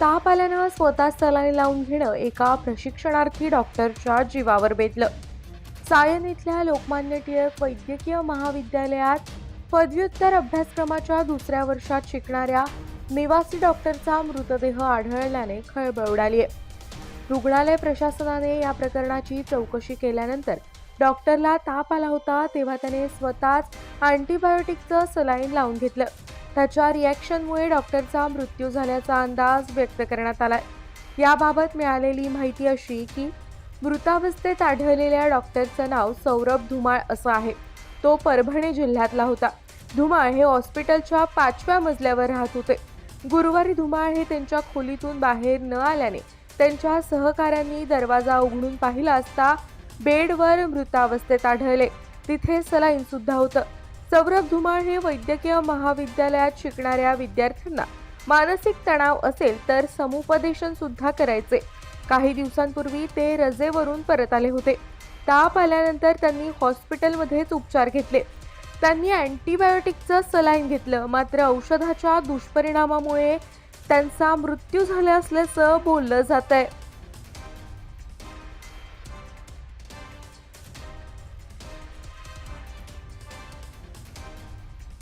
ताप आल्यानं स्वतः सलाईन लावून घेणं एका प्रशिक्षणार्थी डॉक्टरच्या जीवावर बेतलं. सायन इथल्या लोकमान्य टिळक वैद्यकीय महाविद्यालयात पदव्युत्तर अभ्यासक्रमाच्या दुसऱ्या वर्षात शिकणाऱ्या निवासी डॉक्टरचा मृतदेह आढळल्याने खळबळ उडाली आहे. रुग्णालय प्रशासनाने या प्रकरणाची चौकशी केल्यानंतर डॉक्टरला ताप आला होता तेव्हा त्याने स्वतःच अँटीबायोटिकचं सलाईन लावून घेतलं. त्याच्या रिॲक्शनमुळे डॉक्टरचा मृत्यू झाल्याचा अंदाज व्यक्त करण्यात आलाय. याबाबत मिळालेली माहिती अशी की मृतावस्थेत आढळलेल्या डॉक्टरचं नाव सौरभ धुमाळ असं आहे. तो परभणी जिल्ह्यातला होता. धुमाळ हे हॉस्पिटलच्या 5व्या मजल्यावर राहत होते. गुरुवारी धुमाळ हे त्यांच्या खोलीतून बाहेर न आल्याने त्यांच्या सहकाऱ्यांनी दरवाजा उघडून पाहिला असता बेडवर मृतावस्थेत आढळले. तिथे सलाईन सुद्धा होतं. सौरभ धुमाळ हे वैद्यकीय महाविद्यालयात शिकणाऱ्या विद्यार्थ्यांना मानसिक तणाव असेल तर समुपदेशन सुद्धा करायचे. काही दिवसांपूर्वी ते रजेवरून परत आले होते. ताप आल्यानंतर त्यांनी हॉस्पिटलमध्येच उपचार घेतले. त्यांनी अँटीबायोटिकचं सलाईन घेतलं, मात्र औषधाच्या दुष्परिणामामुळे त्यांचा मृत्यू झाला असल्याचं बोललं जात आहे.